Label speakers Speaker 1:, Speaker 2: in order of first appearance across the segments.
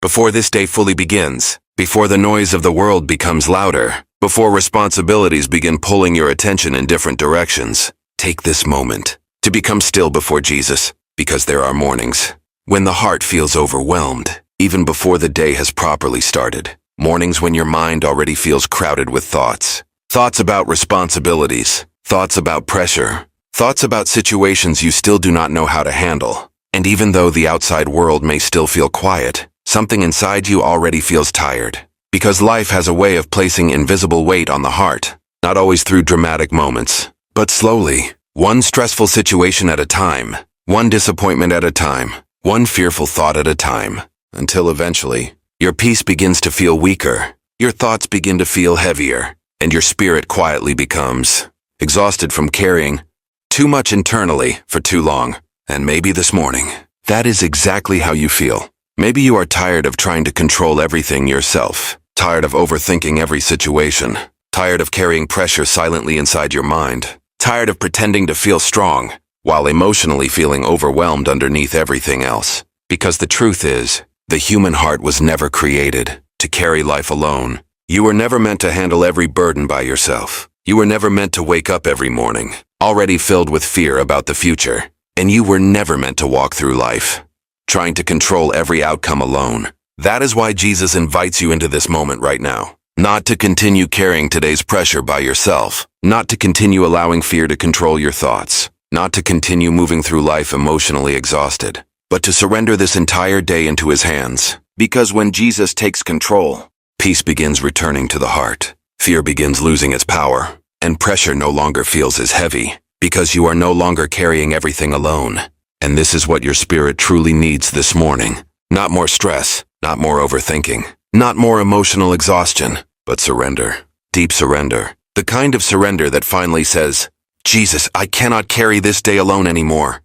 Speaker 1: before this day fully begins, before the noise of the world becomes louder, before responsibilities begin pulling your attention in different directions, take this moment to become still before Jesus, because there are mornings when the heart feels overwhelmed, even before the day has properly started. Mornings when your mind already feels crowded with thoughts. Thoughts about responsibilities, thoughts about pressure, thoughts about situations you still do not know how to handle. And even though the outside world may still feel quiet, something inside you already feels tired. Because life has a way of placing invisible weight on the heart, not always through dramatic moments, but slowly, one stressful situation at a time, one disappointment at a time, one fearful thought at a time, until eventually, your peace begins to feel weaker, your thoughts begin to feel heavier, and your spirit quietly becomes exhausted from carrying too much internally for too long. And maybe this morning, that is exactly how you feel. Maybe you are tired of trying to control everything yourself, tired of overthinking every situation, tired of carrying pressure silently inside your mind, tired of pretending to feel strong while emotionally feeling overwhelmed underneath everything else. Because the truth is, the human heart was never created to carry life alone. You were never meant to handle every burden by yourself. You were never meant to wake up every morning, already filled with fear about the future. And you were never meant to walk through life, trying to control every outcome alone. That is why Jesus invites you into this moment right now. Not to continue carrying today's pressure by yourself, not to continue allowing fear to control your thoughts, not to continue moving through life emotionally exhausted, but to surrender this entire day into his hands. Because when Jesus takes control, peace begins returning to the heart, fear begins losing its power, and pressure no longer feels as heavy, because you are no longer carrying everything alone. And this is what your spirit truly needs this morning. Not more stress, not more overthinking, not more emotional exhaustion, but surrender. Deep surrender. The kind of surrender that finally says, Jesus, I cannot carry this day alone anymore.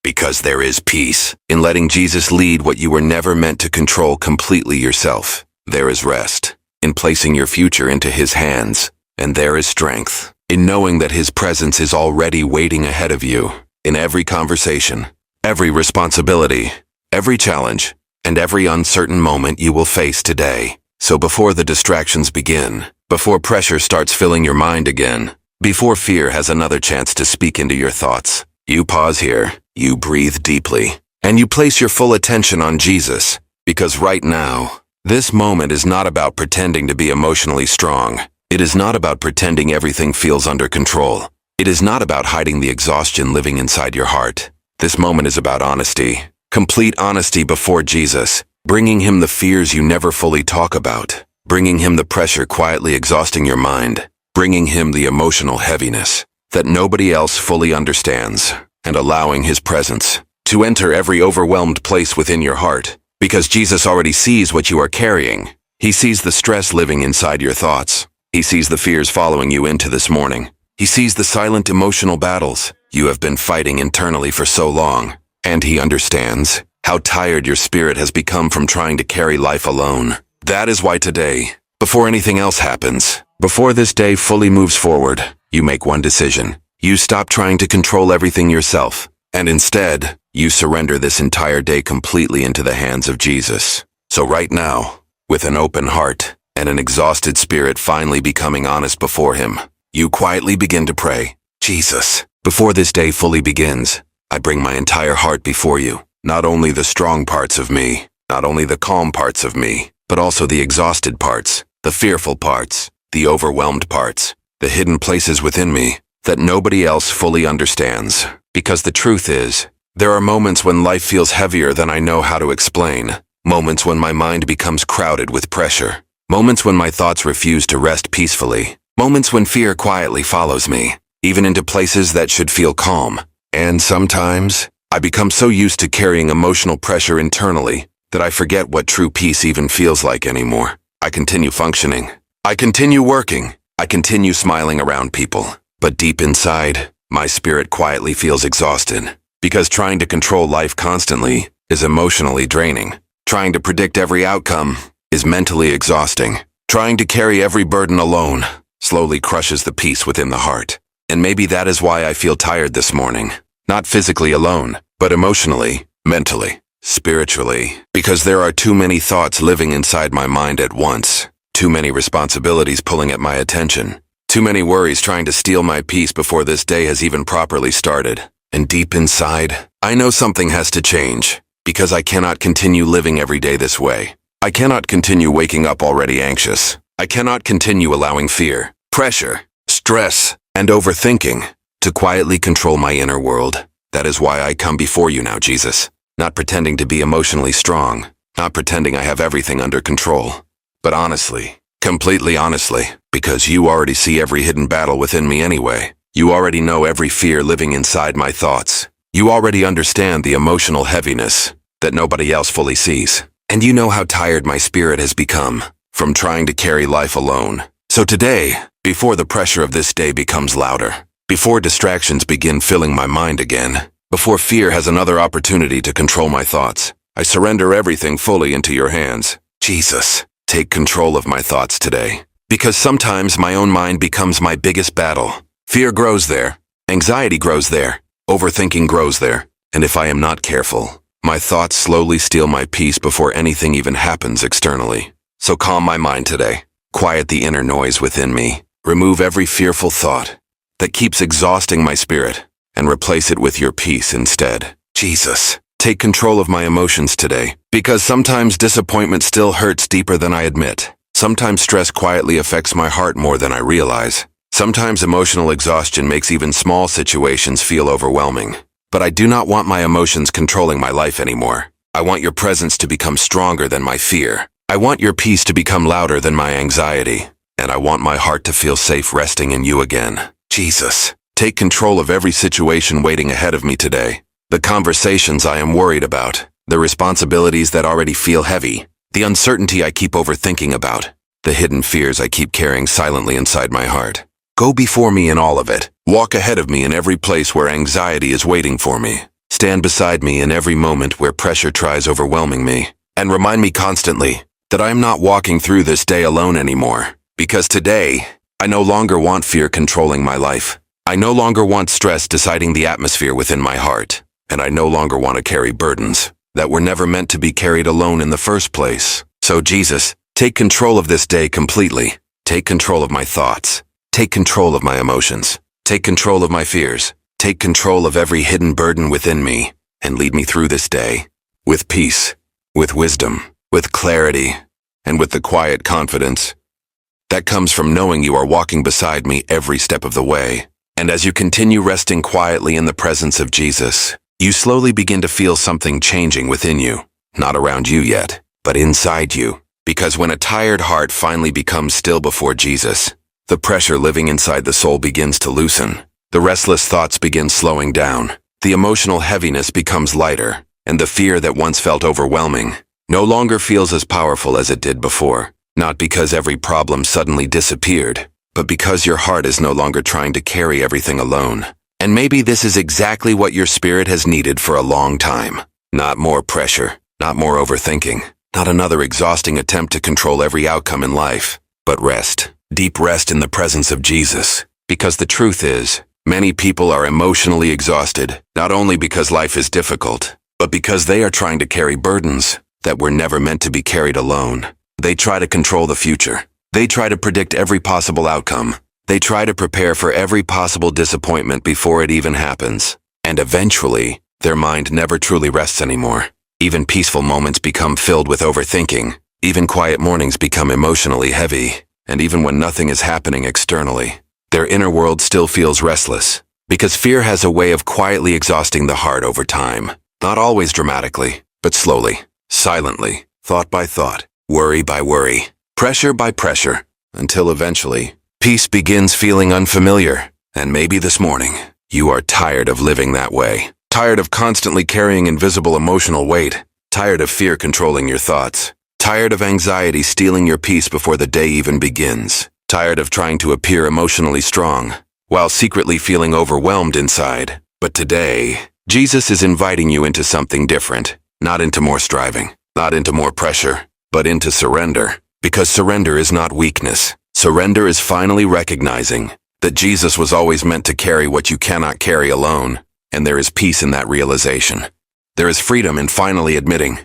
Speaker 1: Because there is peace in letting Jesus lead what you were never meant to control completely yourself. There is rest in placing your future into his hands. And there is strength in knowing that his presence is already waiting ahead of you in every conversation, every responsibility, every challenge, and every uncertain moment you will face today. So before the distractions begin, before pressure starts filling your mind again, before fear has another chance to speak into your thoughts, you pause here, you breathe deeply, and you place your full attention on Jesus. Because right now, this moment is not about pretending to be emotionally strong. It is not about pretending everything feels under control. It is not about hiding the exhaustion living inside your heart. This moment is about honesty, complete honesty before Jesus, bringing him the fears you never fully talk about, bringing him the pressure quietly exhausting your mind, bringing him the emotional heaviness that nobody else fully understands, and allowing his presence to enter every overwhelmed place within your heart. Because Jesus already sees what you are carrying. He sees the stress living inside your thoughts. He sees the fears following you into this morning. He sees the silent emotional battles you have been fighting internally for so long. And he understands how tired your spirit has become from trying to carry life alone. That is why today, before anything else happens, before this day fully moves forward, you make one decision. You stop trying to control everything yourself, and instead, you surrender this entire day completely into the hands of Jesus. So right now, with an open heart and an exhausted spirit finally becoming honest before him, you quietly begin to pray, Jesus, before this day fully begins, I bring my entire heart before you. Not only the strong parts of me, not only the calm parts of me, but also the exhausted parts, the fearful parts, the overwhelmed parts, the hidden places within me that nobody else fully understands. Because the truth is, there are moments when life feels heavier than I know how to explain, moments when my mind becomes crowded with pressure, moments when my thoughts refuse to rest peacefully, moments when fear quietly follows me, even into places that should feel calm. And sometimes, I become so used to carrying emotional pressure internally that I forget what true peace even feels like anymore. I continue functioning. I continue working. I continue smiling around people. But deep inside, my spirit quietly feels exhausted. Because trying to control life constantly is emotionally draining. Trying to predict every outcome is mentally exhausting. Trying to carry every burden alone slowly crushes the peace within the heart. And maybe that is why I feel tired this morning. Not physically alone, but emotionally, mentally. spiritually, because there are too many thoughts living inside my mind at once, too many responsibilities pulling at my attention, too many worries trying to steal my peace before this day has even properly started. And deep inside, I know something has to change, because I cannot continue living every day this way. I cannot continue waking up already anxious. I cannot continue allowing fear, pressure, stress, and overthinking to quietly control my inner world. That is why I come before you now, Jesus, not pretending to be emotionally strong, not pretending I have everything under control, but honestly, completely honestly, because you already see every hidden battle within me anyway. You already know every fear living inside my thoughts. You already understand the emotional heaviness that nobody else fully sees. And you know how tired my spirit has become from trying to carry life alone. So today, before the pressure of this day becomes louder, before distractions begin filling my mind again, before fear has another opportunity to control my thoughts, I surrender everything fully into your hands. Jesus, take control of my thoughts today. Because sometimes my own mind becomes my biggest battle. Fear grows there, anxiety grows there, overthinking grows there, and if I am not careful, my thoughts slowly steal my peace before anything even happens externally. So calm my mind today, quiet the inner noise within me, remove every fearful thought that keeps exhausting my spirit, and replace it with your peace instead. Jesus, take control of my emotions today, because sometimes disappointment still hurts deeper than I admit. Sometimes stress quietly affects my heart more than I realize. Sometimes emotional exhaustion makes even small situations feel overwhelming. But I do not want my emotions controlling my life anymore. I want your presence to become stronger than my fear. I want your peace to become louder than my anxiety. And I want my heart to feel safe resting in you again. Jesus, take control of every situation waiting ahead of me today. The conversations I am worried about, the responsibilities that already feel heavy, the uncertainty I keep overthinking about, the hidden fears I keep carrying silently inside my heart. Go before me in all of it. Walk ahead of me in every place where anxiety is waiting for me. Stand beside me in every moment where pressure tries overwhelming me. And remind me constantly that I am not walking through this day alone anymore. Because today, I no longer want fear controlling my life. I no longer want stress deciding the atmosphere within my heart. And I no longer want to carry burdens that were never meant to be carried alone in the first place. So Jesus, take control of this day completely. Take control of my thoughts. Take control of my emotions. Take control of my fears. Take control of every hidden burden within me. And lead me through this day with peace, with wisdom, with clarity, and with the quiet confidence that comes from knowing you are walking beside me every step of the way. And as you continue resting quietly in the presence of Jesus, you slowly begin to feel something changing within you, not around you yet, but inside you. Because when a tired heart finally becomes still before Jesus, the pressure living inside the soul begins to loosen. The restless thoughts begin slowing down. The emotional heaviness becomes lighter, and the fear that once felt overwhelming no longer feels as powerful as it did before. Not because every problem suddenly disappeared, but because your heart is no longer trying to carry everything alone. And maybe this is exactly what your spirit has needed for a long time. Not more pressure, not more overthinking, not another exhausting attempt to control every outcome in life, but rest, deep rest in the presence of Jesus. Because the truth is, many people are emotionally exhausted, not only because life is difficult, but because they are trying to carry burdens that were never meant to be carried alone. They try to control the future. They try to predict every possible outcome. They try to prepare for every possible disappointment before it even happens. And eventually, their mind never truly rests anymore. Even peaceful moments become filled with overthinking. Even quiet mornings become emotionally heavy. And even when nothing is happening externally, their inner world still feels restless. Because fear has a way of quietly exhausting the heart over time. Not always dramatically, but slowly, silently, thought by thought, worry by worry, pressure by pressure, until eventually, peace begins feeling unfamiliar. And maybe this morning, you are tired of living that way. Tired of constantly carrying invisible emotional weight. Tired of fear controlling your thoughts. Tired of anxiety stealing your peace before the day even begins. Tired of trying to appear emotionally strong, while secretly feeling overwhelmed inside. But today, Jesus is inviting you into something different. Not into more striving, not into more pressure, but into surrender. Because surrender is not weakness. Surrender is finally recognizing that Jesus was always meant to carry what you cannot carry alone, and there is peace in that realization. There is freedom in finally admitting,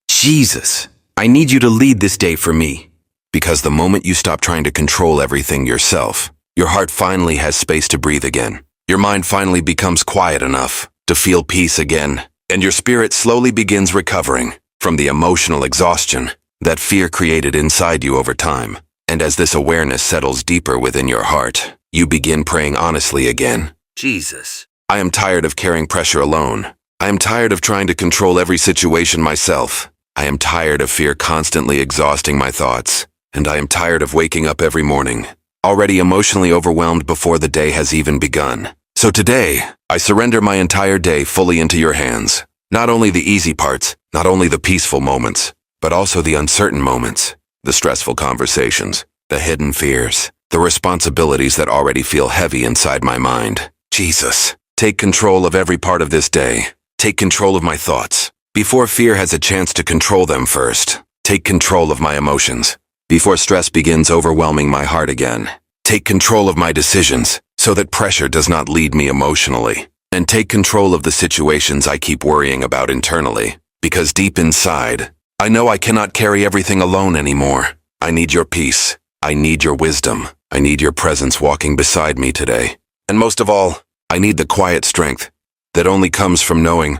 Speaker 1: Jesus, I need you to lead this day for me. Because the moment you stop trying to control everything yourself, your heart finally has space to breathe again. Your mind finally becomes quiet enough to feel peace again, and your spirit slowly begins recovering from the emotional exhaustion that fear created inside you over time. And as this awareness settles deeper within your heart, you begin praying honestly again. Jesus, I am tired of carrying pressure alone. I am tired of trying to control every situation myself. I am tired of fear constantly exhausting my thoughts. And I am tired of waking up every morning, already emotionally overwhelmed before the day has even begun. So today, I surrender my entire day fully into your hands. Not only the easy parts, not only the peaceful moments, but also the uncertain moments, the stressful conversations, the hidden fears, the responsibilities that already feel heavy inside my mind. Jesus, take control of every part of this day. Take control of my thoughts, before fear has a chance to control them first. Take control of my emotions, before stress begins overwhelming my heart again. Take control of my decisions, so that pressure does not lead me emotionally. And take control of the situations I keep worrying about internally, because deep inside, I know I cannot carry everything alone anymore. I need your peace. I need your wisdom. I need your presence walking beside me today. And most of all, I need the quiet strength that only comes from knowing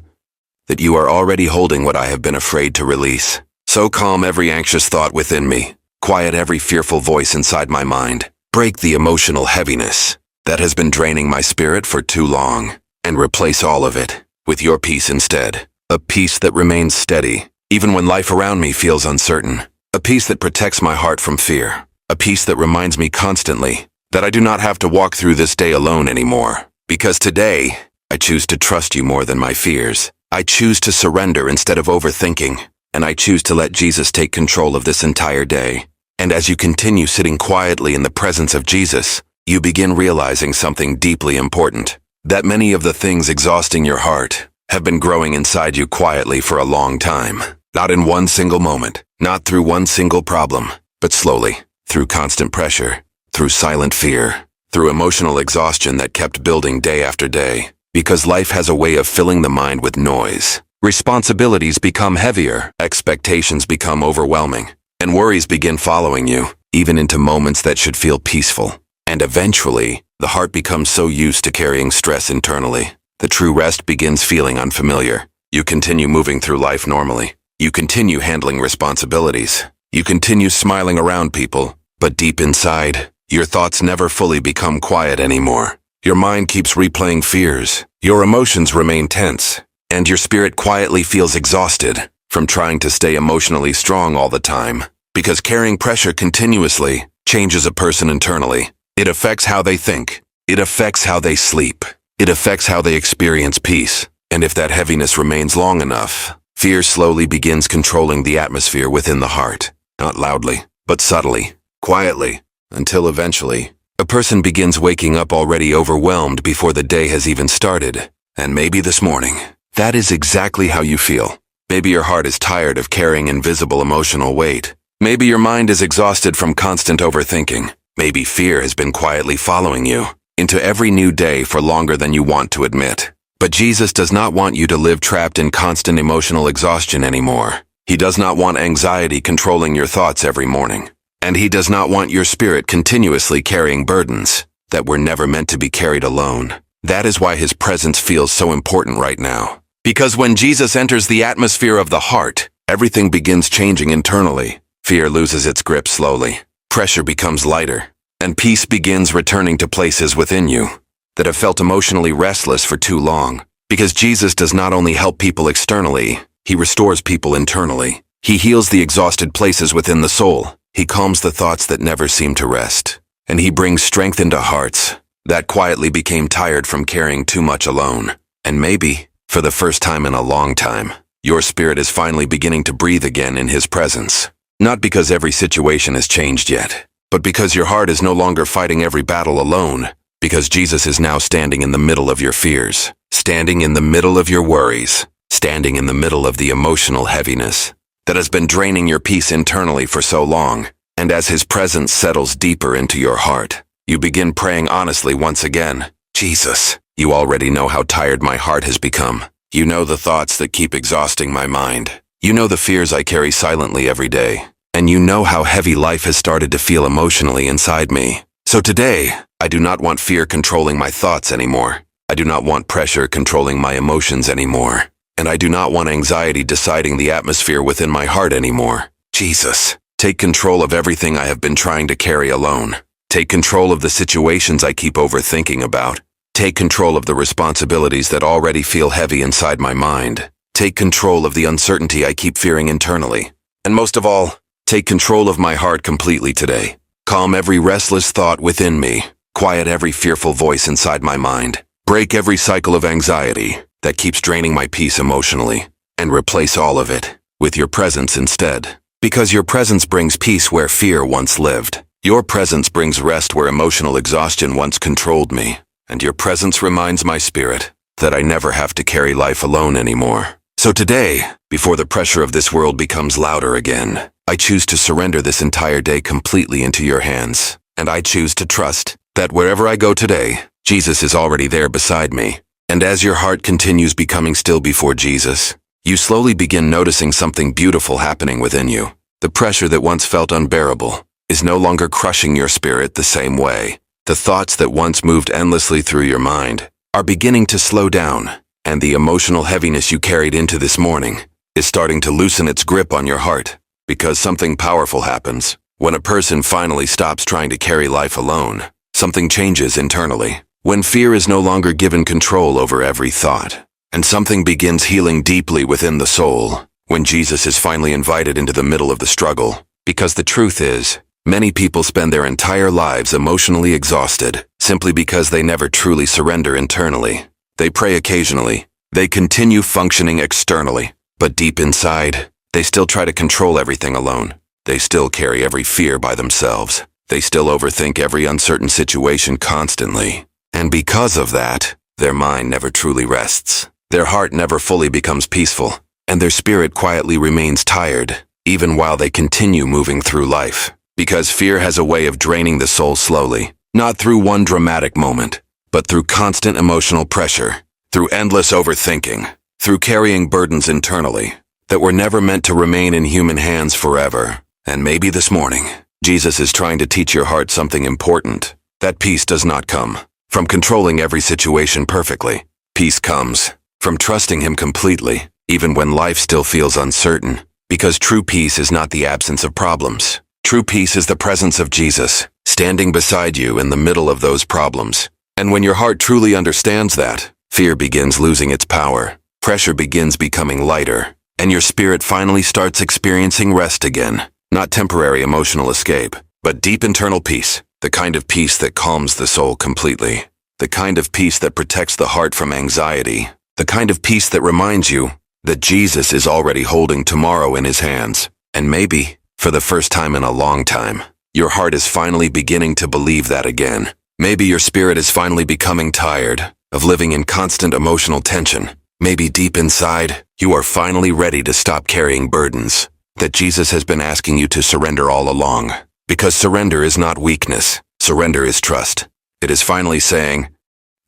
Speaker 1: that you are already holding what I have been afraid to release. So calm every anxious thought within me. Quiet every fearful voice inside my mind. Break the emotional heaviness that has been draining my spirit for too long, and replace all of it with your peace instead. A peace that remains steady, even when life around me feels uncertain. A peace that protects my heart from fear. A peace that reminds me constantly that I do not have to walk through this day alone anymore. Because today, I choose to trust you more than my fears. I choose to surrender instead of overthinking. And I choose to let Jesus take control of this entire day. And as you continue sitting quietly in the presence of Jesus, you begin realizing something deeply important. That many of the things exhausting your heart have been growing inside you quietly for a long time. Not in one single moment, not through one single problem, but slowly, through constant pressure, through silent fear, through emotional exhaustion that kept building day after day. Because life has a way of filling the mind with noise. Responsibilities become heavier, expectations become overwhelming, and worries begin following you, even into moments that should feel peaceful. And eventually, the heart becomes so used to carrying stress internally, the true rest begins feeling unfamiliar. You continue moving through life normally. You continue handling responsibilities. You continue smiling around people, but deep inside, your thoughts never fully become quiet anymore. Your mind keeps replaying fears. Your emotions remain tense. And your spirit quietly feels exhausted from trying to stay emotionally strong all the time. Because carrying pressure continuously changes a person internally. It affects how they think. It affects how they sleep. It affects how they experience peace. And if that heaviness remains long enough, fear slowly begins controlling the atmosphere within the heart. Not loudly, but subtly, quietly, until eventually, a person begins waking up already overwhelmed before the day has even started. And maybe this morning, that is exactly how you feel. Maybe your heart is tired of carrying invisible emotional weight. Maybe your mind is exhausted from constant overthinking. Maybe fear has been quietly following you into every new day for longer than you want to admit. But Jesus does not want you to live trapped in constant emotional exhaustion anymore. He does not want anxiety controlling your thoughts every morning. And he does not want your spirit continuously carrying burdens that were never meant to be carried alone. That is why his presence feels so important right now. Because when Jesus enters the atmosphere of the heart, everything begins changing internally. Fear loses its grip slowly. Pressure becomes lighter. And peace begins returning to places within you that have felt emotionally restless for too long. Because Jesus does not only help people externally, he restores people internally. He heals the exhausted places within the soul. He calms the thoughts that never seem to rest. And he brings strength into hearts that quietly became tired from carrying too much alone. And maybe, for the first time in a long time, your spirit is finally beginning to breathe again in his presence. Not because every situation has changed yet, but because your heart is no longer fighting every battle alone. Because Jesus is now standing in the middle of your fears, standing in the middle of your worries, standing in the middle of the emotional heaviness that has been draining your peace internally for so long. And as his presence settles deeper into your heart, you begin praying honestly once again. Jesus, you already know how tired my heart has become. You know the thoughts that keep exhausting my mind. You know the fears I carry silently every day. And you know how heavy life has started to feel emotionally inside me. So today, I do not want fear controlling my thoughts anymore. I do not want pressure controlling my emotions anymore. And I do not want anxiety deciding the atmosphere within my heart anymore. Jesus, take control of everything I have been trying to carry alone. Take control of the situations I keep overthinking about. Take control of the responsibilities that already feel heavy inside my mind. Take control of the uncertainty I keep fearing internally. And most of all, take control of my heart completely today. Calm every restless thought within me. Quiet every fearful voice inside my mind. Break every cycle of anxiety that keeps draining my peace emotionally, and replace all of it with your presence instead. Because your presence brings peace where fear once lived. Your presence brings rest where emotional exhaustion once controlled me. And your presence reminds my spirit that I never have to carry life alone anymore. So today, before the pressure of this world becomes louder again, I choose to surrender this entire day completely into your hands. And I choose to trust that wherever I go today, Jesus is already there beside me. And as your heart continues becoming still before Jesus, you slowly begin noticing something beautiful happening within you. The pressure that once felt unbearable is no longer crushing your spirit the same way. The thoughts that once moved endlessly through your mind are beginning to slow down, and the emotional heaviness you carried into this morning is starting to loosen its grip on your heart. Because something powerful happens when a person finally stops trying to carry life alone. Something changes internally. When fear is no longer given control over every thought, and something begins healing deeply within the soul, when Jesus is finally invited into the middle of the struggle. Because the truth is, many people spend their entire lives emotionally exhausted, simply because they never truly surrender internally. They pray occasionally, they continue functioning externally, but deep inside, they still try to control everything alone. They still carry every fear by themselves. They still overthink every uncertain situation constantly. And because of that, their mind never truly rests. Their heart never fully becomes peaceful, and their spirit quietly remains tired, even while they continue moving through life. Because fear has a way of draining the soul slowly, not through one dramatic moment, but through constant emotional pressure, through endless overthinking, through carrying burdens internally that were never meant to remain in human hands forever. And maybe this morning, Jesus is trying to teach your heart something important. That peace does not come from controlling every situation perfectly. Peace comes from trusting Him completely, even when life still feels uncertain. Because true peace is not the absence of problems. True peace is the presence of Jesus, standing beside you in the middle of those problems. And when your heart truly understands that, fear begins losing its power, pressure begins becoming lighter, and your spirit finally starts experiencing rest again. Not temporary emotional escape, but deep internal peace. The kind of peace that calms the soul completely. The kind of peace that protects the heart from anxiety. The kind of peace that reminds you that Jesus is already holding tomorrow in His hands. And maybe, for the first time in a long time, your heart is finally beginning to believe that again. Maybe your spirit is finally becoming tired of living in constant emotional tension. Maybe deep inside, you are finally ready to stop carrying burdens that Jesus has been asking you to surrender all along. Because surrender is not weakness. Surrender is trust. It is finally saying,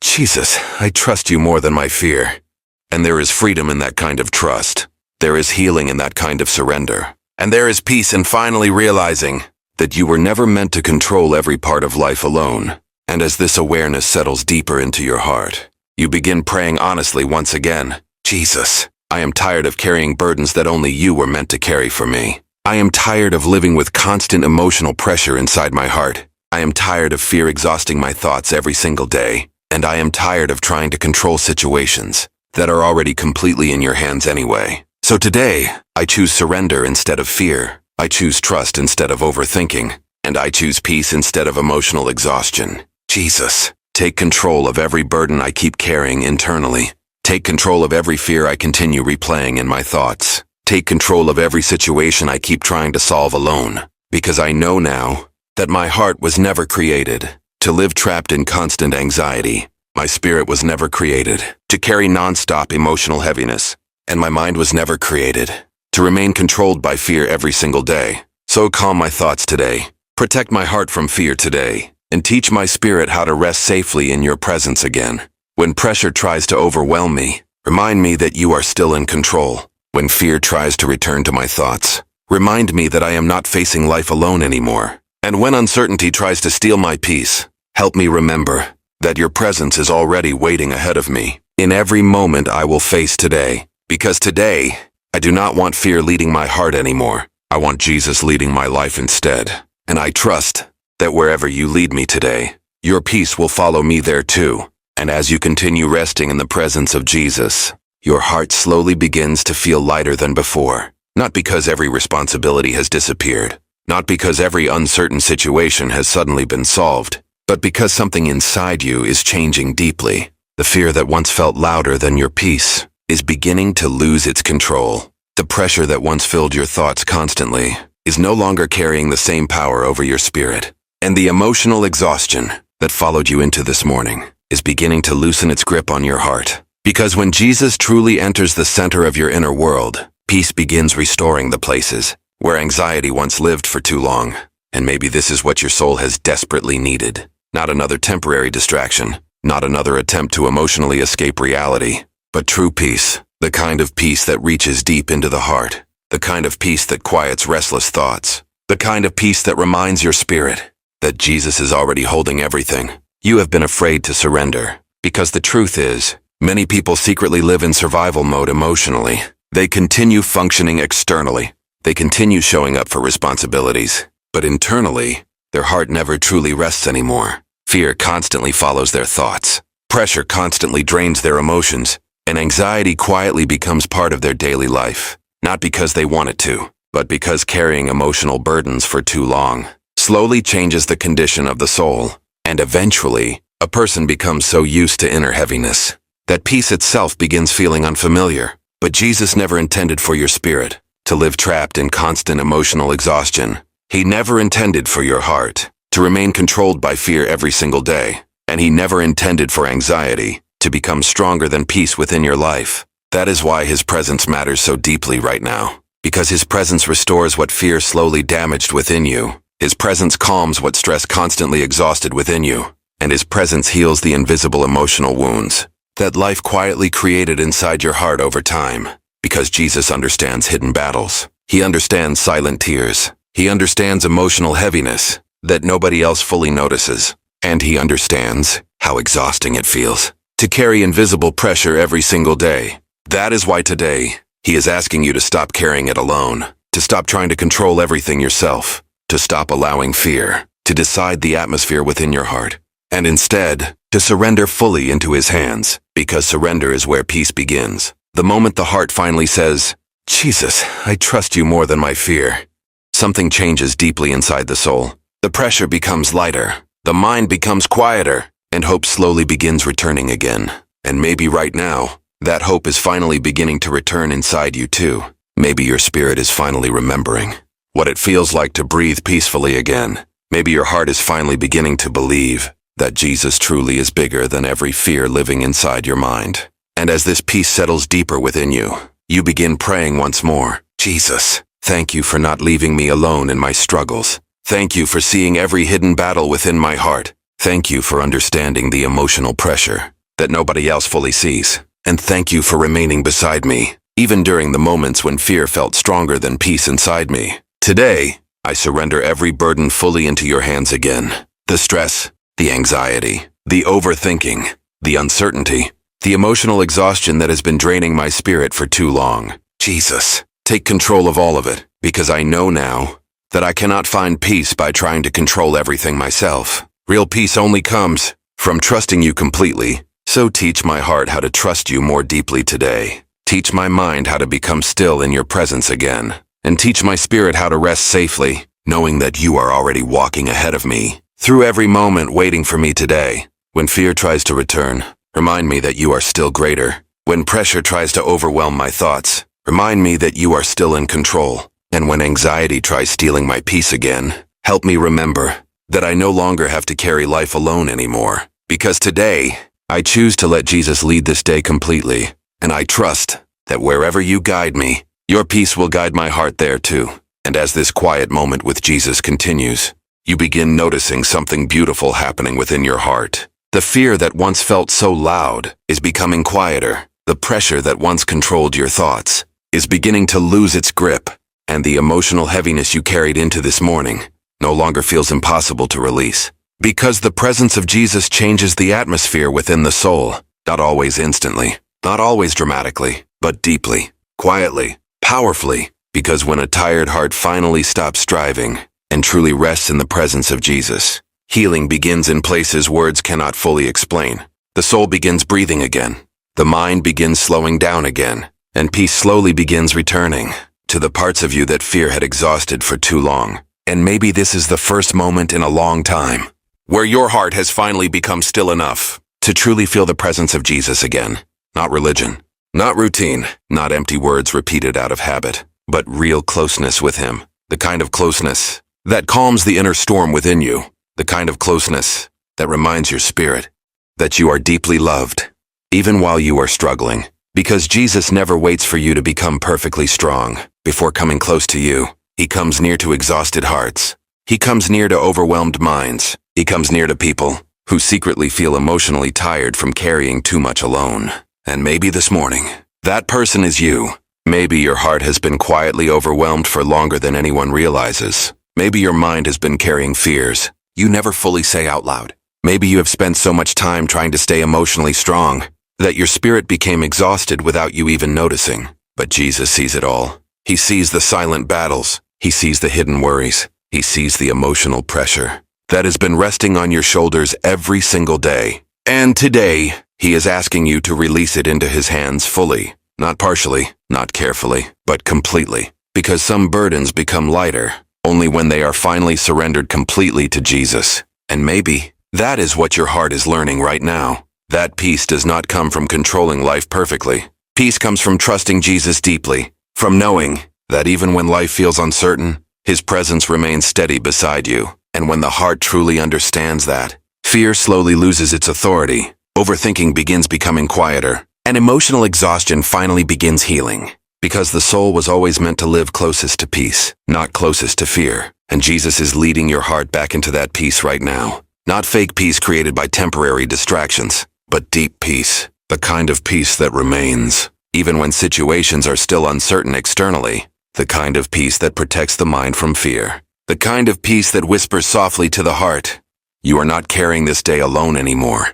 Speaker 1: Jesus, I trust you more than my fear. And there is freedom in that kind of trust. There is healing in that kind of surrender. And there is peace in finally realizing that you were never meant to control every part of life alone. And as this awareness settles deeper into your heart, you begin praying honestly once again, Jesus, I am tired of carrying burdens that only you were meant to carry for me. I am tired of living with constant emotional pressure inside my heart. I am tired of fear exhausting my thoughts every single day. And I am tired of trying to control situations that are already completely in your hands anyway. So today, I choose surrender instead of fear. I choose trust instead of overthinking. And I choose peace instead of emotional exhaustion. Jesus, take control of every burden I keep carrying internally. Take control of every fear I continue replaying in my thoughts. Take control of every situation I keep trying to solve alone, because I know now that my heart was never created to live trapped in constant anxiety. My spirit was never created to carry non-stop emotional heaviness, and my mind was never created to remain controlled by fear every single day. So calm my thoughts today, protect my heart from fear today, and teach my spirit how to rest safely in your presence again. When pressure tries to overwhelm me, Remind me that you are still in control. When fear tries to return to my thoughts, remind me that I am not facing life alone anymore. And when uncertainty tries to steal my peace, help me remember that your presence is already waiting ahead of me in every moment I will face today. Because today, I do not want fear leading my heart anymore. I want Jesus leading my life instead. And I trust that wherever you lead me today, your peace will follow me there too. And as you continue resting in the presence of Jesus, your heart slowly begins to feel lighter than before. Not because every responsibility has disappeared, not because every uncertain situation has suddenly been solved, but because something inside you is changing deeply. The fear that once felt louder than your peace is beginning to lose its control. The pressure that once filled your thoughts constantly is no longer carrying the same power over your spirit. And the emotional exhaustion that followed you into this morning is beginning to loosen its grip on your heart. Because when Jesus truly enters the center of your inner world, peace begins restoring the places where anxiety once lived for too long. And maybe this is what your soul has desperately needed. Not another temporary distraction, not another attempt to emotionally escape reality, but true peace, the kind of peace that reaches deep into the heart, the kind of peace that quiets restless thoughts, the kind of peace that reminds your spirit that Jesus is already holding everything. You have been afraid to surrender, because the truth is, many people secretly live in survival mode emotionally. They continue functioning externally. They continue showing up for responsibilities. But internally, their heart never truly rests anymore. Fear constantly follows their thoughts. Pressure constantly drains their emotions, and anxiety quietly becomes part of their daily life. Not because they want it to, but because carrying emotional burdens for too long slowly changes the condition of the soul. And eventually, a person becomes so used to inner heaviness that peace itself begins feeling unfamiliar. But Jesus never intended for your spirit to live trapped in constant emotional exhaustion. He never intended for your heart to remain controlled by fear every single day. And he never intended for anxiety to become stronger than peace within your life. That is why his presence matters so deeply right now. Because his presence restores what fear slowly damaged within you. His presence calms what stress constantly exhausted within you. And his presence heals the invisible emotional wounds that life quietly created inside your heart over time. Because Jesus understands hidden battles. He understands silent tears. He understands emotional heaviness that nobody else fully notices. And he understands how exhausting it feels to carry invisible pressure every single day. That is why today, he is asking you to stop carrying it alone, to stop trying to control everything yourself, to stop allowing fear to decide the atmosphere within your heart, and instead, to surrender fully into his hands, because surrender is where peace begins. The moment the heart finally says, Jesus, I trust you more than my fear, something changes deeply inside the soul. The pressure becomes lighter, the mind becomes quieter, and hope slowly begins returning again. And maybe right now, that hope is finally beginning to return inside you too. Maybe your spirit is finally remembering what it feels like to breathe peacefully again. Maybe your heart is finally beginning to believe that Jesus truly is bigger than every fear living inside your mind. And as this peace settles deeper within you, you begin praying once more. Jesus, thank you for not leaving me alone in my struggles. Thank you for seeing every hidden battle within my heart. Thank you for understanding the emotional pressure that nobody else fully sees. And thank you for remaining beside me, even during the moments when fear felt stronger than peace inside me. Today, I surrender every burden fully into your hands again. The stress, the anxiety, the overthinking, the uncertainty, the emotional exhaustion that has been draining my spirit for too long. Jesus, take control of all of it, because I know now that I cannot find peace by trying to control everything myself. Real peace only comes from trusting you completely. So teach my heart how to trust you more deeply today. Teach my mind how to become still in your presence again. And teach my spirit how to rest safely, knowing that you are already walking ahead of me, through every moment waiting for me today. When fear tries to return, remind me that you are still greater. When pressure tries to overwhelm my thoughts, remind me that you are still in control. And when anxiety tries stealing my peace again, help me remember that I no longer have to carry life alone anymore. Because today, I choose to let Jesus lead this day completely, and I trust that wherever you guide me, your peace will guide my heart there too. And as this quiet moment with Jesus continues, you begin noticing something beautiful happening within your heart. The fear that once felt so loud is becoming quieter. The pressure that once controlled your thoughts is beginning to lose its grip, and the emotional heaviness you carried into this morning no longer feels impossible to release. Because the presence of Jesus changes the atmosphere within the soul, not always instantly, not always dramatically, but deeply, quietly, powerfully, because when a tired heart finally stops striving and truly rests in the presence of Jesus, healing begins in places words cannot fully explain. The soul begins breathing again. The mind begins slowing down again, and peace slowly begins returning to the parts of you that fear had exhausted for too long. And maybe this is the first moment in a long time where your heart has finally become still enough to truly feel the presence of Jesus again. Not religion, not routine, not empty words repeated out of habit, but real closeness with Him. The kind of closeness that calms the inner storm within you. The kind of closeness that reminds your spirit that you are deeply loved, even while you are struggling. Because Jesus never waits for you to become perfectly strong before coming close to you. He comes near to exhausted hearts. He comes near to overwhelmed minds. He comes near to people who secretly feel emotionally tired from carrying too much alone. And maybe this morning, that person is you. Maybe your heart has been quietly overwhelmed for longer than anyone realizes. Maybe your mind has been carrying fears you never fully say out loud. Maybe you have spent so much time trying to stay emotionally strong that your spirit became exhausted without you even noticing. But Jesus sees it all. He sees the silent battles. He sees the hidden worries. He sees the emotional pressure that has been resting on your shoulders every single day. And today, He is asking you to release it into His hands fully, not partially, not carefully, but completely. Because some burdens become lighter only when they are finally surrendered completely to Jesus. And maybe that is what your heart is learning right now. That peace does not come from controlling life perfectly. Peace comes from trusting Jesus deeply, from knowing that even when life feels uncertain, His presence remains steady beside you. And when the heart truly understands that, fear slowly loses its authority, overthinking begins becoming quieter, and emotional exhaustion finally begins healing. Because the soul was always meant to live closest to peace, not closest to fear. And Jesus is leading your heart back into that peace right now. Not fake peace created by temporary distractions, but deep peace. The kind of peace that remains, even when situations are still uncertain externally. The kind of peace that protects the mind from fear. The kind of peace that whispers softly to the heart, you are not carrying this day alone anymore.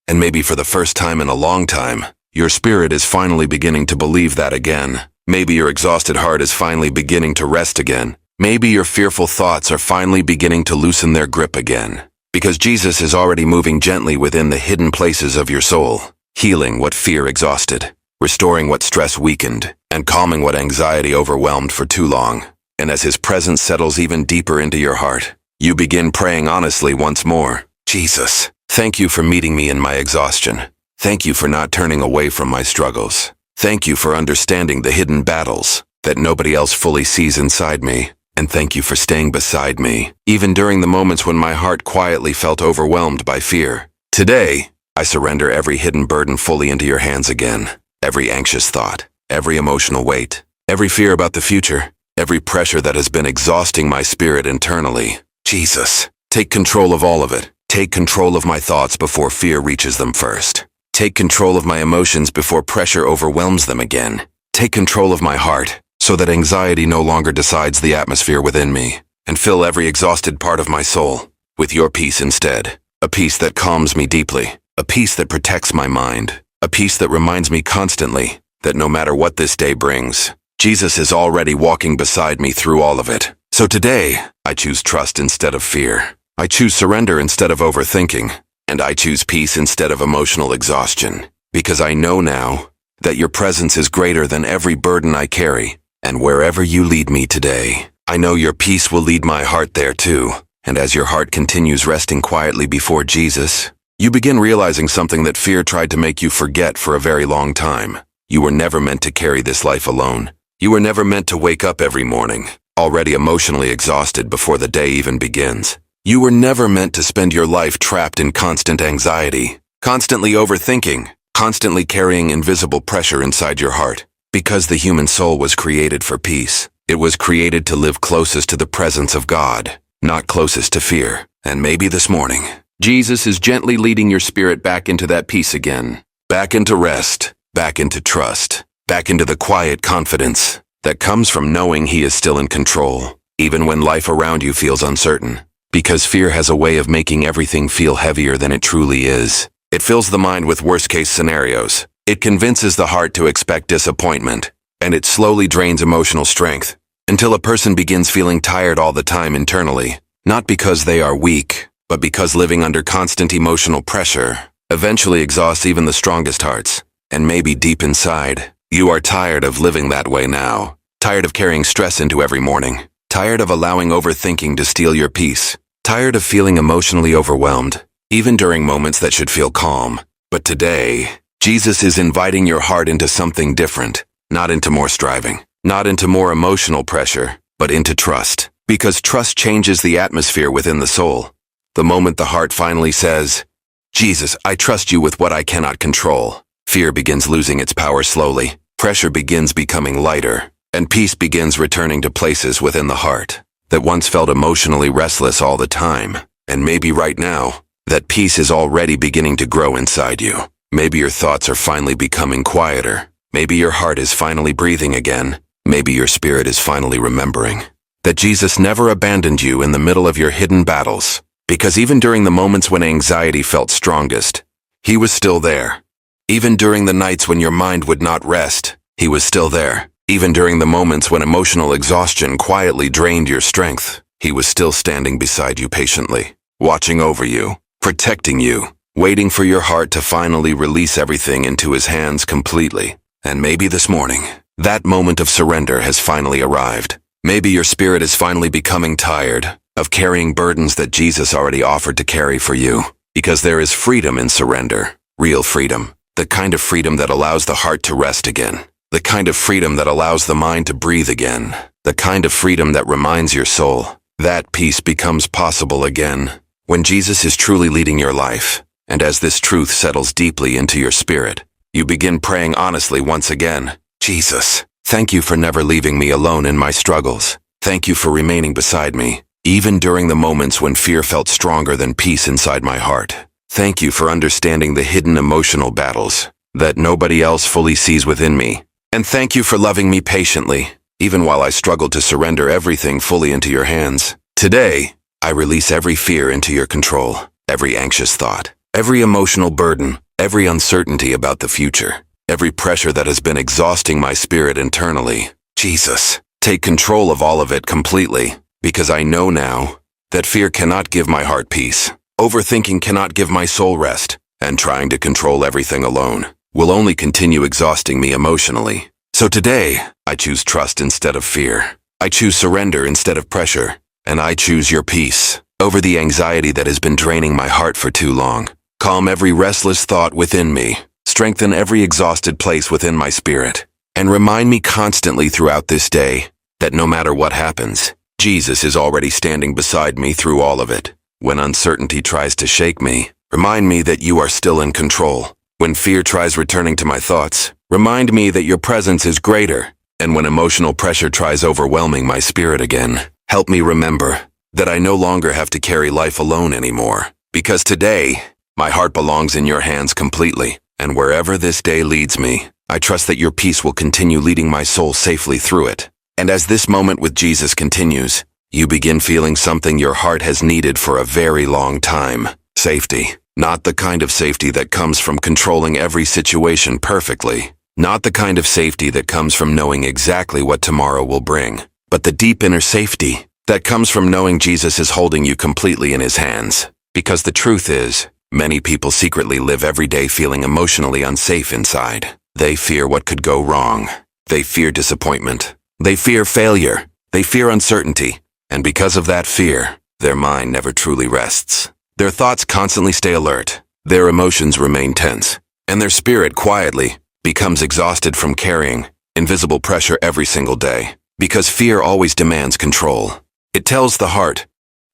Speaker 1: And maybe for the first time in a long time, your spirit is finally beginning to believe that again. Maybe your exhausted heart is finally beginning to rest again. Maybe your fearful thoughts are finally beginning to loosen their grip again. Because Jesus is already moving gently within the hidden places of your soul, healing what fear exhausted, restoring what stress weakened, and calming what anxiety overwhelmed for too long. And as His presence settles even deeper into your heart, you begin praying honestly once more. Jesus, thank You for meeting me in my exhaustion. Thank You for not turning away from my struggles. Thank You for understanding the hidden battles that nobody else fully sees inside me. And thank You for staying beside me, even during the moments when my heart quietly felt overwhelmed by fear. Today, I surrender every hidden burden fully into Your hands again. Every anxious thought, every emotional weight, every fear about the future, every pressure that has been exhausting my spirit internally. Jesus, take control of all of it. Take control of my thoughts before fear reaches them first. Take control of my emotions before pressure overwhelms them again. Take control of my heart, so that anxiety no longer decides the atmosphere within me. And fill every exhausted part of my soul with Your peace instead. A peace that calms me deeply. A peace that protects my mind. A peace that reminds me constantly that no matter what this day brings, Jesus is already walking beside me through all of it. So today, I choose trust instead of fear. I choose surrender instead of overthinking. And I choose peace instead of emotional exhaustion. Because I know now that Your presence is greater than every burden I carry. And wherever You lead me today, I know Your peace will lead my heart there too. And as your heart continues resting quietly before Jesus, you begin realizing something that fear tried to make you forget for a very long time. You were never meant to carry this life alone. You were never meant to wake up every morning, already emotionally exhausted before the day even begins. You were never meant to spend your life trapped in constant anxiety, constantly overthinking, constantly carrying invisible pressure inside your heart. Because the human soul was created for peace. It was created to live closest to the presence of God, not closest to fear. And maybe this morning, Jesus is gently leading your spirit back into that peace again, back into rest, back into trust, back into the quiet confidence that comes from knowing He is still in control, even when life around you feels uncertain. Because fear has a way of making everything feel heavier than it truly is. It fills the mind with worst-case scenarios. It convinces the heart to expect disappointment, and it slowly drains emotional strength until a person begins feeling tired all the time internally, not because they are weak, but because living under constant emotional pressure eventually exhausts even the strongest hearts. And maybe deep inside, you are tired of living that way now, tired of carrying stress into every morning, tired of allowing overthinking to steal your peace, tired of feeling emotionally overwhelmed, even during moments that should feel calm. But today, Jesus is inviting your heart into something different, not into more striving, not into more emotional pressure, but into trust. Because trust changes the atmosphere within the soul. The moment the heart finally says, "Jesus, I trust you with what I cannot control," fear begins losing its power slowly, pressure begins becoming lighter, and peace begins returning to places within the heart that once felt emotionally restless all the time. And maybe right now, that peace is already beginning to grow inside you. Maybe your thoughts are finally becoming quieter. Maybe your heart is finally breathing again. Maybe your spirit is finally remembering that Jesus never abandoned you in the middle of your hidden battles. Because even during the moments when anxiety felt strongest, He was still there. Even during the nights when your mind would not rest, He was still there. Even during the moments when emotional exhaustion quietly drained your strength, He was still standing beside you patiently, watching over you, protecting you, waiting for your heart to finally release everything into His hands completely. And maybe this morning, that moment of surrender has finally arrived. Maybe your spirit is finally becoming tired of carrying burdens that Jesus already offered to carry for you. Because there is freedom in surrender, real freedom, the kind of freedom that allows the heart to rest again, the kind of freedom that allows the mind to breathe again, the kind of freedom that reminds your soul that peace becomes possible again when Jesus is truly leading your life. And as this truth settles deeply into your spirit, you begin praying honestly once again, "Jesus, thank you for never leaving me alone in my struggles. Thank you for remaining beside me, even during the moments when fear felt stronger than peace inside my heart. Thank you for understanding the hidden emotional battles that nobody else fully sees within me. And thank you for loving me patiently, even while I struggled to surrender everything fully into your hands. Today, I release every fear into your control, every anxious thought, every emotional burden, every uncertainty about the future, every pressure that has been exhausting my spirit internally. Jesus, take control of all of it completely, because I know now that fear cannot give my heart peace, overthinking cannot give my soul rest, and trying to control everything alone will only continue exhausting me emotionally. So today, I choose trust instead of fear. I choose surrender instead of pressure, and I choose your peace over the anxiety that has been draining my heart for too long. Calm every restless thought within me, strengthen every exhausted place within my spirit, and remind me constantly throughout this day that no matter what happens, Jesus is already standing beside me through all of it. When uncertainty tries to shake me, remind me that you are still in control. When fear tries returning to my thoughts, remind me that your presence is greater. And when emotional pressure tries overwhelming my spirit again, help me remember that I no longer have to carry life alone anymore. Because today, my heart belongs in your hands completely. And wherever this day leads me, I trust that your peace will continue leading my soul safely through it. And as this moment with Jesus continues, you begin feeling something your heart has needed for a very long time. Safety. Not the kind of safety that comes from controlling every situation perfectly. Not the kind of safety that comes from knowing exactly what tomorrow will bring. But the deep inner safety that comes from knowing Jesus is holding you completely in His hands. Because the truth is, many people secretly live every day feeling emotionally unsafe inside. They fear what could go wrong. They fear disappointment. They fear failure. They fear uncertainty. And because of that fear, their mind never truly rests. Their thoughts constantly stay alert. Their emotions remain tense. And their spirit quietly becomes exhausted from carrying invisible pressure every single day. Because fear always demands control. It tells the heart,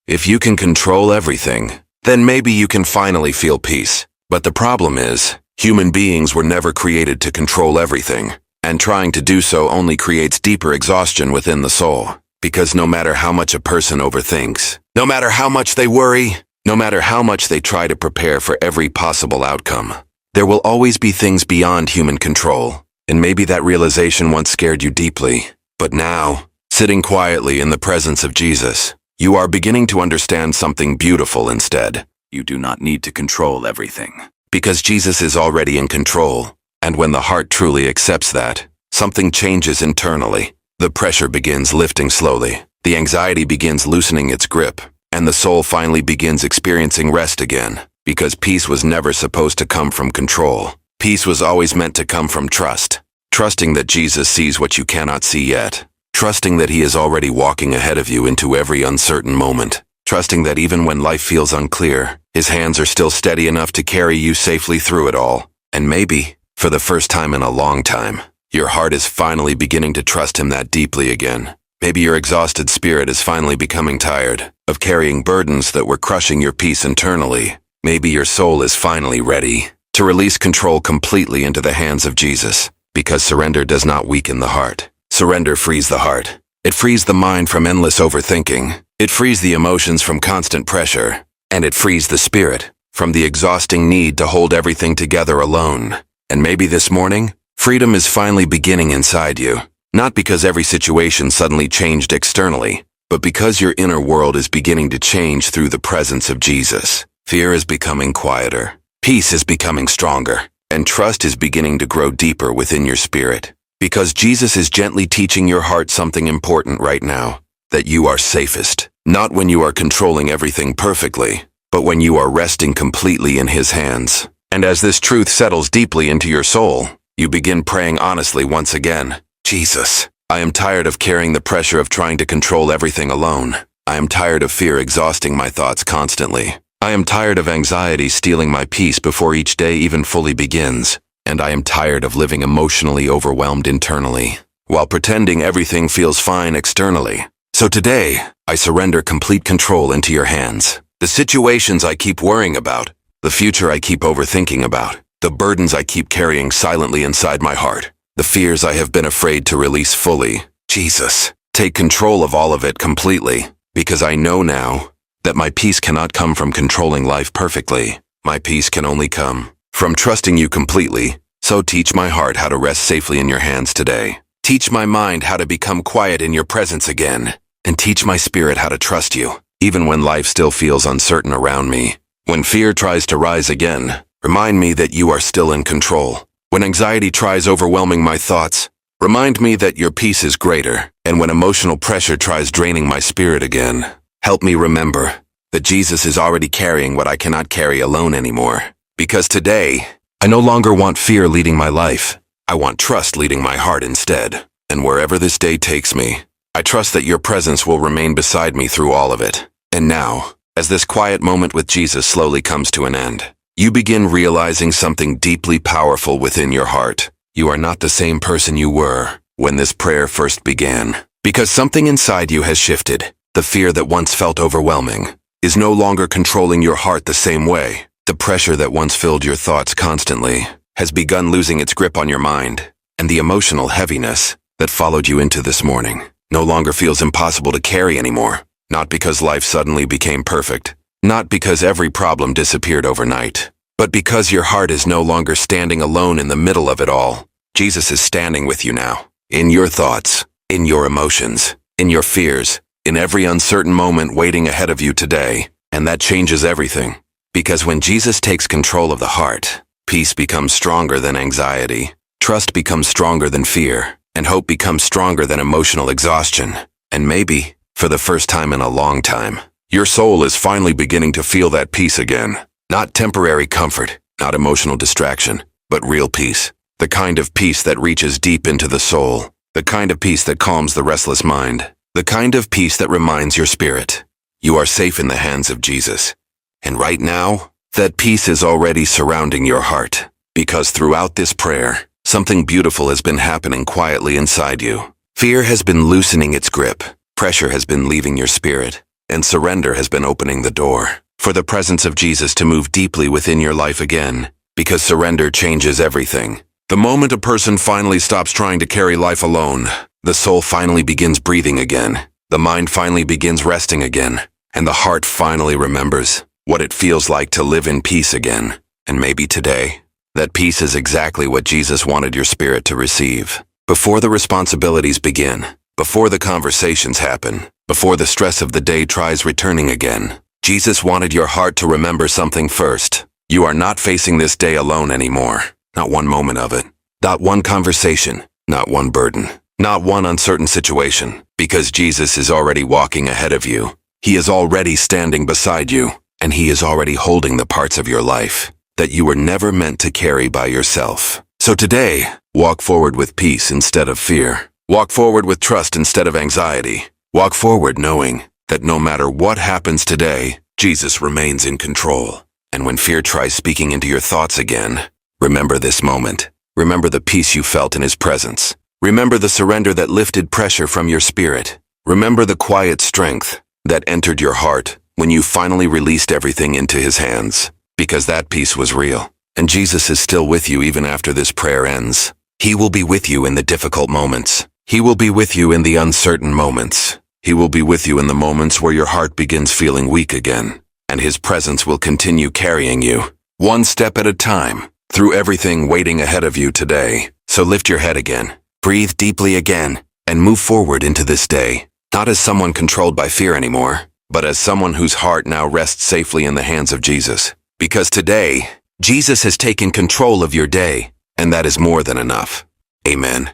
Speaker 1: if you can control everything, then maybe you can finally feel peace. But the problem is, human beings were never created to control everything. And trying to do so only creates deeper exhaustion within the soul. Because no matter how much a person overthinks, no matter how much they worry, no matter how much they try to prepare for every possible outcome, There will always be things beyond human control, and maybe that realization once scared you deeply. But now, sitting quietly in the presence of Jesus, you are beginning to understand something beautiful instead. You do not need to control everything, because Jesus is already in control. And when the heart truly accepts that, something changes internally. The pressure begins lifting slowly, the anxiety begins loosening its grip, and the soul finally begins experiencing rest again. Because peace was never supposed to come from control. Peace was always meant to come from trust. Trusting that Jesus sees what you cannot see yet. Trusting that He is already walking ahead of you into every uncertain moment. Trusting that even when life feels unclear, His hands are still steady enough to carry you safely through it all. And maybe, for the first time in a long time, your heart is finally beginning to trust Him that deeply again. Maybe your exhausted spirit is finally becoming tired of carrying burdens that were crushing your peace internally. Maybe your soul is finally ready to release control completely into the hands of Jesus, because surrender does not weaken the heart. Surrender frees the heart. It frees the mind from endless overthinking. It frees the emotions from constant pressure. And it frees the spirit from the exhausting need to hold everything together alone. And maybe this morning, freedom is finally beginning inside you. Not because every situation suddenly changed externally, but because your inner world is beginning to change through the presence of Jesus. Fear is becoming quieter, peace is becoming stronger, and trust is beginning to grow deeper within your spirit. Because Jesus is gently teaching your heart something important right now, that you are safest, not when you are controlling everything perfectly, but when you are resting completely in His hands. And as this truth settles deeply into your soul, you begin praying honestly once again. Jesus, I am tired of carrying the pressure of trying to control everything alone. I am tired of fear exhausting my thoughts constantly. I am tired of anxiety stealing my peace before each day even fully begins, and I am tired of living emotionally overwhelmed internally, while pretending everything feels fine externally. So today, I surrender complete control into your hands. The situations I keep worrying about, the future I keep overthinking about, the burdens I keep carrying silently inside my heart, the fears I have been afraid to release fully. Jesus, take control of all of it completely, because I know now that my peace cannot come from controlling life perfectly. My peace can only come from trusting you completely. So teach my heart how to rest safely in your hands today. Teach my mind how to become quiet in your presence again. And teach my spirit how to trust you, even when life still feels uncertain around me. When fear tries to rise again, remind me that you are still in control. When anxiety tries overwhelming my thoughts, remind me that your peace is greater. And when emotional pressure tries draining my spirit again, help me remember that Jesus is already carrying what I cannot carry alone anymore. Because today, I no longer want fear leading my life. I want trust leading my heart instead. And wherever this day takes me, I trust that your presence will remain beside me through all of it. And now, as this quiet moment with Jesus slowly comes to an end, you begin realizing something deeply powerful within your heart. You are not the same person you were when this prayer first began. Because something inside you has shifted. The fear that once felt overwhelming is no longer controlling your heart the same way. The pressure that once filled your thoughts constantly has begun losing its grip on your mind, and the emotional heaviness that followed you into this morning no longer feels impossible to carry anymore. Not because life suddenly became perfect, not because every problem disappeared overnight, but because your heart is no longer standing alone in the middle of it all. Jesus is standing with you now, in your thoughts, in your emotions, in your fears, in every uncertain moment waiting ahead of you today. And that changes everything. Because when Jesus takes control of the heart, peace becomes stronger than anxiety, trust becomes stronger than fear, and hope becomes stronger than emotional exhaustion. And maybe, for the first time in a long time, your soul is finally beginning to feel that peace again. Not temporary comfort, not emotional distraction, but real peace. The kind of peace that reaches deep into the soul. The kind of peace that calms the restless mind. The kind of peace that reminds your spirit, you are safe in the hands of Jesus. And right now, that peace is already surrounding your heart. Because throughout this prayer, something beautiful has been happening quietly inside you. Fear has been loosening its grip. Pressure has been leaving your spirit. And surrender has been opening the door for the presence of Jesus to move deeply within your life again. Because surrender changes everything. The moment a person finally stops trying to carry life alone, the soul finally begins breathing again. The mind finally begins resting again. And the heart finally remembers what it feels like to live in peace again. And maybe today, That peace is exactly what Jesus wanted your spirit to receive. Before the responsibilities begin, before the conversations happen, before the stress of the day tries returning again, Jesus wanted your heart to remember something first. You are not facing this day alone anymore. Not one moment of it. Not one conversation. Not one burden. Not one uncertain situation. Because Jesus is already walking ahead of you. He is already standing beside you. And He is already holding the parts of your life that you were never meant to carry by yourself. So today, walk forward with peace instead of fear. Walk forward with trust instead of anxiety. Walk forward knowing that no matter what happens today, Jesus remains in control. And when fear tries speaking into your thoughts again, remember this moment. Remember the peace you felt in His presence. Remember the surrender that lifted pressure from your spirit. Remember the quiet strength that entered your heart when you finally released everything into His hands. Because that peace was real. And Jesus is still with you even after this prayer ends. He will be with you in the difficult moments. He will be with you in the uncertain moments. He will be with you in the moments where your heart begins feeling weak again. And His presence will continue carrying you, one step at a time, through everything waiting ahead of you today. So lift your head again, breathe deeply again, and move forward into this day. Not as someone controlled by fear anymore, but as someone whose heart now rests safely in the hands of Jesus. Because today, Jesus has taken control of your day, and that is more than enough. Amen.